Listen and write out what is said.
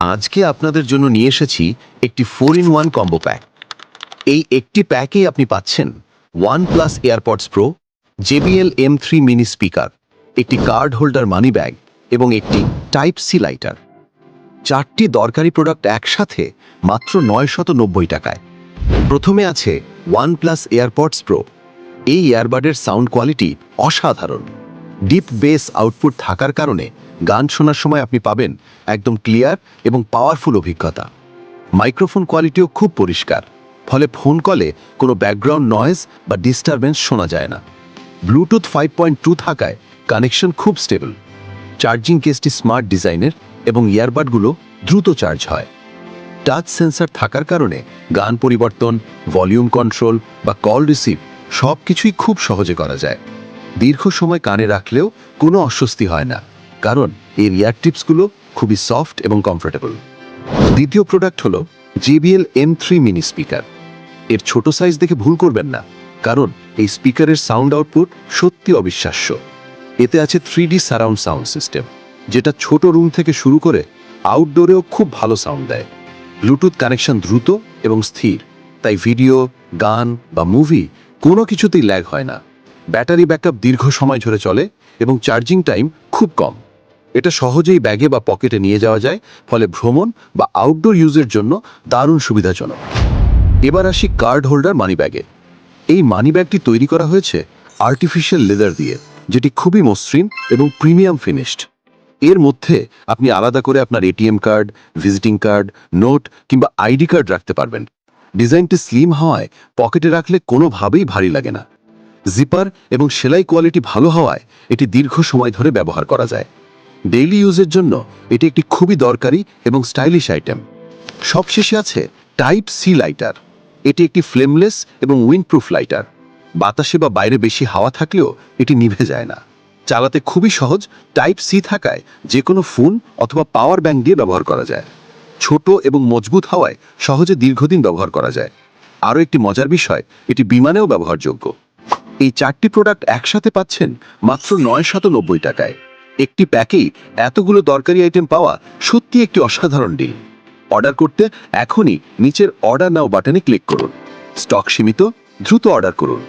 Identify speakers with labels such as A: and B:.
A: আজকে আপনাদের জন্য নিয়ে এসেছি একটি 4-in-1 কম্বো প্যাক। এই একটি প্যাকেই আপনি পাচ্ছেন OnePlus AirPods pro, JBL M3 mini speaker, একটি কার্ড হোল্ডার মানি ব্যাগ এবং একটি টাইপ সি লাইটার। 4টি দরকারি প্রোডাক্ট একসাথে মাত্র 990 টাকায়। প্রথমে আছে OnePlus এয়ারপডস প্রো। এই ইয়ারবাডের সাউন্ড কোয়ালিটি অসাধারণ। ডিপ বেস আউটপুট থাকার কারণে গান শোনার সময় আপনি পাবেন একদম ক্লিয়ার এবং পাওয়ারফুল অভিজ্ঞতা। মাইক্রোফোন কোয়ালিটিও খুব পরিষ্কার, ফলে ফোন কলে কোনো ব্যাকগ্রাউন্ড নয়েজ বা ডিস্টারবেন্স শোনা যায় না। ব্লুটুথ 5.2 থাকায় কানেকশন খুব স্টেবল। চার্জিং কেসটি স্মার্ট ডিজাইনের এবং ইয়ারবাডগুলো দ্রুত চার্জ হয়। টাচ সেন্সর থাকার কারণে গান পরিবর্তন, ভলিউম কন্ট্রোল বা কল রিসিভ সব কিছুই খুব সহজে করা যায়। দীর্ঘ সময় কানে রাখলেও কোনো অস্বস্তি হয় না, কারণ এর ইয়ার টিপসগুলো খুবই সফট এবং কমফোর্টেবল। দ্বিতীয় প্রোডাক্ট হলো JBL M3 মিনি স্পিকার। এর ছোট সাইজ দেখে ভুল করবেন না, কারণ এই স্পিকারের সাউন্ড আউটপুট সত্যি অবিশ্বাস্য। এতে আছে 3D সারাউন্ড সাউন্ড সিস্টেম, যেটা ছোট রুম থেকে শুরু করে আউটডোরেও খুব ভালো সাউন্ড দেয়। ব্লুটুথ কানেকশন দ্রুত এবং স্থির, তাই ভিডিও, গান বা মুভি কোনো কিছুতেই ল্যাগ হয় না। ব্যাটারি ব্যাকআপ দীর্ঘ সময় ধরে চলে এবং চার্জিং টাইম খুব কম। এটা সহজেই ব্যাগে বা পকেটে নিয়ে যাওয়া যায়, ফলে ভ্রমণ বা আউটডোর ইউজের জন্য দারুণ সুবিধাজনক। এবার আসি কার্ড হোল্ডার মানি ব্যাগে। এই মানি ব্যাগটি তৈরি করা হয়েছে আর্টিফিশিয়াল লেদার দিয়ে, যেটি খুবই মসৃণ এবং প্রিমিয়াম ফিনিশড। এর মধ্যে আপনি আলাদা করে আপনার ATM card, visiting card, note কিংবা আইডি কার্ড রাখতে পারবেন। ডিজাইনটি স্লিম হওয়ায় পকেটে রাখলে কোনোভাবেই ভারী লাগে না। জিপার এবং সেলাই কোয়ালিটি ভালো হওয়ায় এটি দীর্ঘ সময় ধরে ব্যবহার করা যায়। ডেইলি ইউজের জন্য এটি একটি খুবই দরকারি এবং স্টাইলিশ আইটেম। সবশেষে আছে টাইপ সি লাইটার। এটি একটি ফ্লেমলেস এবং উইন্ডপ্রুফ লাইটার। বাতাসে বা বাইরে বেশি হাওয়া থাকলেও এটি নিভে যায় না। চালাতে খুবই সহজ, টাইপ সি থাকায় যে কোনো ফোন অথবা পাওয়ার ব্যাংক দিয়ে ব্যবহার করা যায়। ছোট এবং মজবুত হওয়ায় সহজে দীর্ঘদিন ব্যবহার করা যায়। আরও একটি মজার বিষয়, এটি বিমানেও ব্যবহারযোগ্য। এই 4টি প্রোডাক্ট একসাথে পাচ্ছেন মাত্র 990 টাকায়। একটি প্যাকেই এতগুলো দরকারি আইটেম পাওয়া সত্যি একটি অসাধারণ ডিল। অর্ডার করতে এখনই নিচের অর্ডার নাও বাটনে ক্লিক করুন। স্টক সীমিত, দ্রুত অর্ডার করুন।